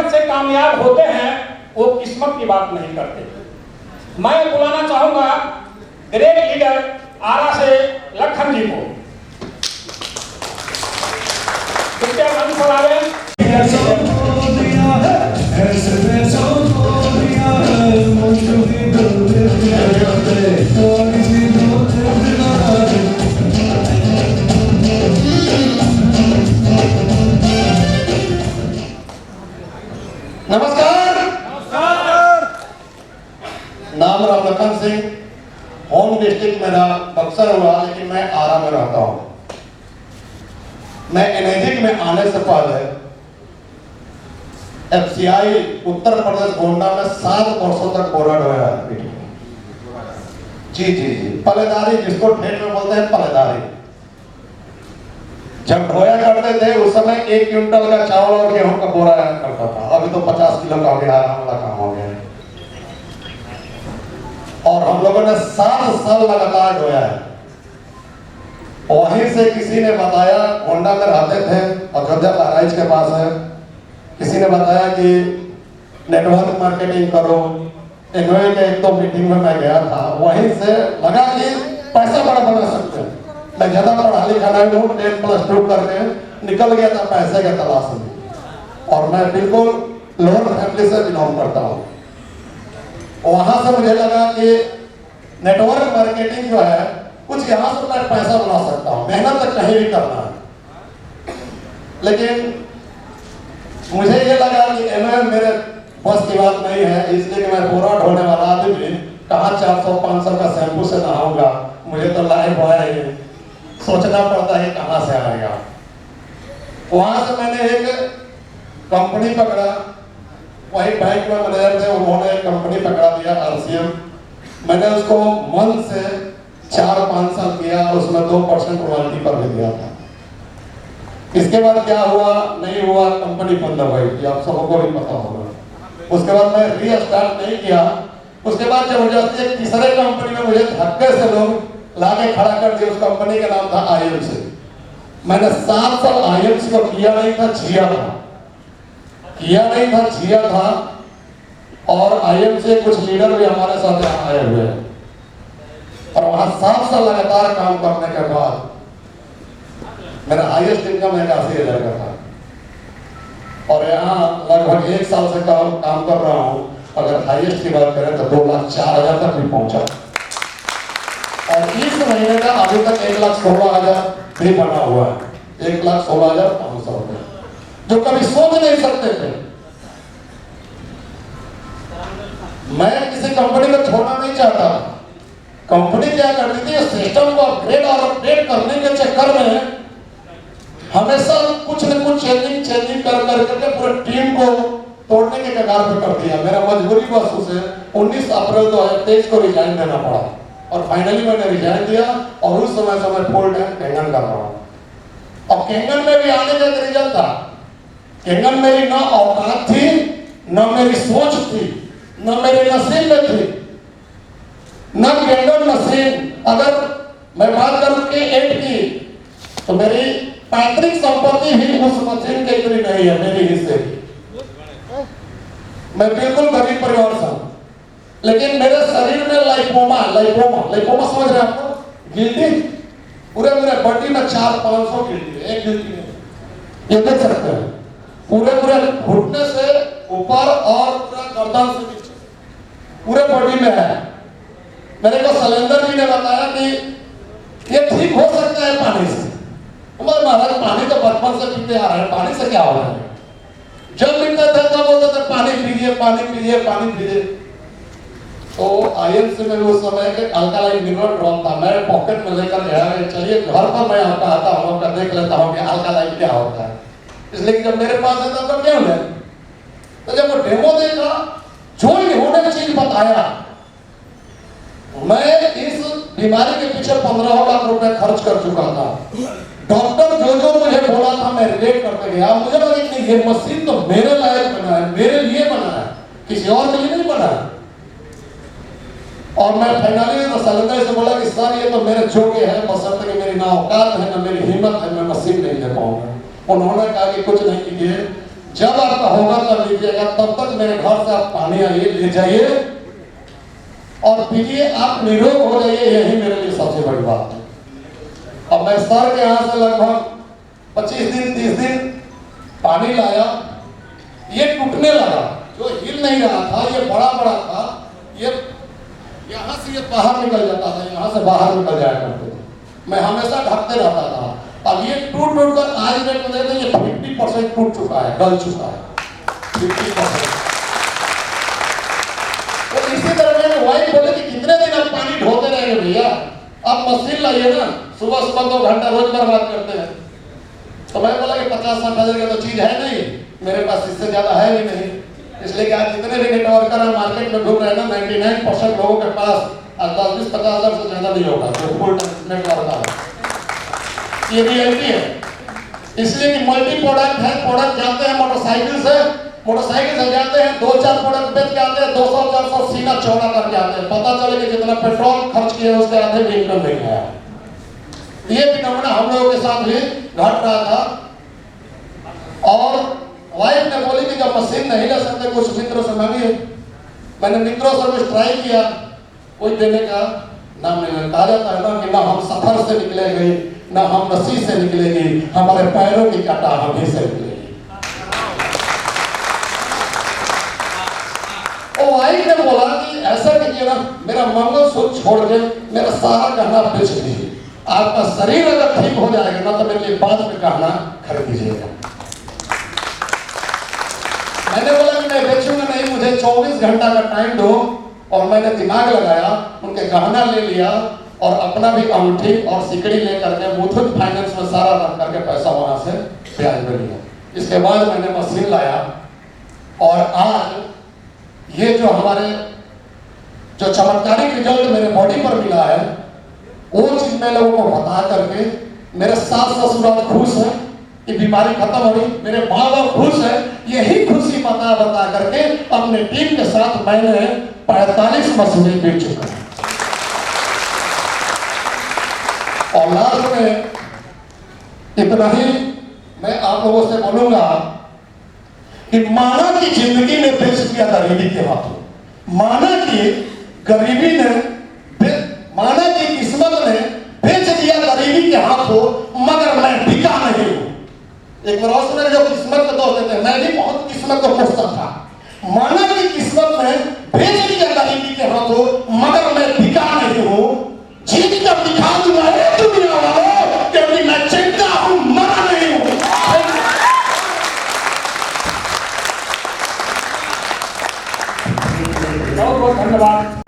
मेहनत से कामयाब होते हैं वो किस्मत की बात नहीं करते। मैं बुलाना चाहूंगा ग्रेट लीडर आरा से लखन जी को। कृपया मंच पर आवे। नमस्कार। नाम राम लखन सिंह, होम डिस्ट्रिक्ट मेरा बक्सर हुआ, लेकिन मैं आरा में रहता हूँ। मैं एनर्जिक में आने से पहले एफसीआई उत्तर प्रदेश गोंडा में 7 वर्षों तक बोरा ढोया है। जी पलेदारी, जिसको ठेठ में बोलते हैं पलेदारी। जब ढोया करते थे उस समय 1 क्विंटल का चावल और गेहूं का बोरा करता था। अभी तो 50 किलो का हो गया, आराम वाला काम हो गया। और हम लोगों ने 7 साल लगातार ढोया है। वहीं से किसी ने बताया, गोंडा में रहते थे, अयोध्या बहराइच के पास है, किसी ने बताया कि नेटवर्क मार्केटिंग करो। इन्होंने के एक तो मीटिंग में मैं गया था, वहीं से लगा कि पैसा बड़ा बना सकते हैं। मैं ज्यादा पढ़ा लिखा नहीं हूँ, 10+2 करके निकल गया था पैसे के तलाश में। और मैं बिल्कुल लोअर फैमिली से बिलोंग करता हूँ। वहां से मुझे लगा कि नेटवर्क मार्केटिंग जो है, कुछ यहाँ से मैं पैसा बना सकता हूँ, मेहनत तक कहीं भी करना है। लेकिन मुझे ये लगा कि एमएम मेरे बस की बात नहीं है, इसलिए कि मैं बोरा ढोने वाला आदमी कहाँ 400-500 का शैम्पू से नहाऊंगा। मुझे तो लाइफ है, सोचना पड़ता है कहाँ से आएगा। वहां से मैंने एक कंपनी पकड़ा, वही बैंक में मैनेजर थे, उन्होंने एक कंपनी पकड़ा दिया RCM। मैंने उसको मन से 4-5 साल किया, उसमें 2% रॉयल्टी पर भी दिया था। इसके बाद क्या हुआ नहीं हुआ, कंपनी बंद हो गई, आप सबको भी पता होगा। उसके बाद मैं रीस्टार्ट नहीं किया। उसके बाद जबरदस्ती एक तीसरे कंपनी में मुझे धक्के से लोग लाके खड़ा कर दिया। उस कंपनी का नाम था IMC। मैंने 7 साल IMC को किया नहीं था, जिया था। और IMC कुछ लीडर भी हमारे साथ यहाँ आए हुए हैं। और वहां 7 साल लगातार काम करने के बाद मेरा हाईएस्ट इनकम 81,000 का था। और यहाँ लगभग 1 साल से काम कर रहा हूँ। अगर हाईएस्ट की बात करें तो 2,04,000 तक भी पहुंचा। और इस महीने का अभी तक 1,16,000 भी बना हुआ है, 1,16,500 रुपए, जो कभी सोच नहीं सकते थे। मैं किसी कंपनी को छोड़ना नहीं चाहता। कंपनी क्या करती थी, सिस्टम को अपग्रेड और अपडेट करने के चक्कर में हमेशा कुछ न कुछ चेंजिंग कर करके पूरे टीम को तोड़ने के कगार पे कर दिया। मेरा मजबूरी बस उसे 19 अप्रैल 2023 को रिजाइन देना पड़ा। और फाइनली मैंने रिजाइन दिया और उस समय से मैं फुल टाइम केंगन कर रहा हूँ। अब केंगन में भी आने का रिजल्ट था। केंगन मेरी ना औकात थी, न मेरी सोच थी, न मेरे नसीब में थी, न केंगन नसीब। अगर मैं बात करूं कि 8 की, तो मेरी पैतृक संपत्ति भी उस मशीन के इतनी नहीं है मेरे हिस्से की। मैं बिल्कुल गरीब परिवार से हूं, लेकिन मेरे शरीर में लाइपोमा समझ रहे हैं आपको, गिल्टी, पूरे मेरे बॉडी में 400-500 गिल्टी है, एक गिल्टी नहीं। ये देख सकते हैं, पूरे घुटने से ऊपर और पूरा गर्दन से नीचे पूरे बॉडी में है। मेरे को सलेंदर जी ने बताया कि ये ठीक हो सकता है पानी से। महाराज पानी तो बचपन से पीते आ रहे हैं, पानी से क्या हो रहा है? जब पीते थे तब बोलते थे पानी पीजिए। तो IMC में उस समय के अल्कालाइन मिनरल ड्रॉप था, मैं पॉकेट में लेकर गया, चलिए घर पर मैं आपका आता हूँ, आपका देख लेता हूँ कि अल्कालाइन क्या होता है। इसलिए जब मेरे पास है तब क्या हुआ, तो जब वो डेमो देखा, जो इन्होंने चीज बताया, मैं इस बीमारी के पीछे 15 लाख रुपए खर्च कर चुका था। डॉक्टर जो मुझे बोला था मैं रिलेट करते गया। मुझे लगा कि ये मशीन तो मेरे लायक बना है, मेरे लिए बना है, किसी और के लिए नहीं बना है। और मैं फाइनली तो सलेंदर से बोला कि सर ये तो मेरे जोगे है, बशर्ते कि मेरी ना औकात है ना मेरी हिम्मत है, मैं मशीन नहीं ले पाऊंगा। उन्होंने कहा कि कुछ नहीं कीजिए, जब आपका होगा तब लीजिएगा, तब तक मेरे घर से आप पानी आइए, ले जाइए और पीजिए, आप निरोग हो जाइए, यही मेरे लिए सबसे बड़ी बात है। अब मैं सर के यहाँ से लगभग 25 दिन 30 दिन पानी लाया, ये टूटने लगा, जो हिल नहीं रहा था, ये बड़ा बड़ा था, ये यहाँ से ये बाहर निकल जाता था, यहाँ से बाहर निकल जाया करते थे, मैं हमेशा ढकते रहता था। अब ये टूट कर आज डेट में देखते ये 50% टूट चुका है, गल चुका है 50%। तो इसी तरह मेरे वाइफ बोले कि कितने दिन आप पानी ढोते रहेंगे भैया, आप मशीन लाइए ना, सुबह सुबह 2 घंटा रोज बर्बाद करते हैं। तो मैं बोला कि 50-60 हज़ार का तो चीज है नहीं, मेरे पास इससे ज्यादा है भी नहीं, इसलिए कि आज जितने भी नेटवर्कर हैं मार्केट में घूम रहे हैं ना, 99% लोगों के पास आज 10-20-50 हज़ार से ज्यादा नहीं होगा जो फुल नेटवर्कर है। ये रियलिटी है, इसलिए कि मल्टी प्रोडक्ट है, प्रोडक्ट जाते हैं मोटरसाइकिल से जाते हैं, 2-4 प्रोडक्ट बेच के आते हैं, 200-400 सीना चौड़ा करके आते हैं, पता चले कि जितना पेट्रोल खर्च किया उसके आधे भी इनकम नहीं आया। ये फिनोमेना हम लोगों के साथ भी घट रहा था। और वाइफ ने बोली कि जब मशीन नहीं ले सकते कुछ मित्रों से मांगिए। मैंने मित्रों से कुछ ट्राई किया, कोई देने का नाम नहीं। कहा जाता है ना कि ना हम सफर से निकलेंगे, ना हम रस्सी से निकलेंगे, हमारे पैरों की कांटा हम ही से निकलेगी। और वाइफ ने बोला कि ऐसा कीजिए ना, मेरा मंगलसूत्र छोड़ के मेरा सारा गहना बेच दीजिए, आपका शरीर अगर ठीक हो जाएगा ना तो मेरे लिए बाद में गहना खरीद दीजिएगा। मैंने बोला कि मैं बेचूंगा नहीं, मुझे 24 घंटा का टाइम दो। और मैंने दिमाग लगाया, उनके गहना ले लिया और अपना भी अंगूठी और सिकड़ी लेकर के मुथूट फाइनेंस में सारा रख करके पैसा वहां से ब्याज में लिया। इसके बाद मैंने मशीन लाया और आज ये जो हमारे जो चमत्कारिक रिजल्ट मेरे बॉडी पर मिला है, वो चीज मैं लोगों को बता करके, मेरे सास ससुर खुश है कि बीमारी खत्म हो गई, मेरे माँ बाप खुश है, यही खुशी बता करके अपने टीम के साथ मैंने 45 मशीनें बेच चुका हूं। और लास्ट में इतना ही मैं आप लोगों से बोलूंगा कि माना की जिंदगी ने बेच दिया गरीबी के हाथों, माना की गरीबी ने, माना की किस्मत ने बेच दिया गरीबी के हाथों, मगर मैं बिका नहीं हूं। एक बार और सुने, जो किस्मत को दोष देते हैं, मैं भी बहुत किस्मत को कोसता था। माना की किस्मत ने बेच दिया गरीबी के हाथों, मगर मैं बिका नहीं हूं। जीत कर दिखा दूंगा दुनिया वालों, क्योंकि मैं जिंदा हूं, मरा नहीं हूं। बहुत बहुत धन्यवाद।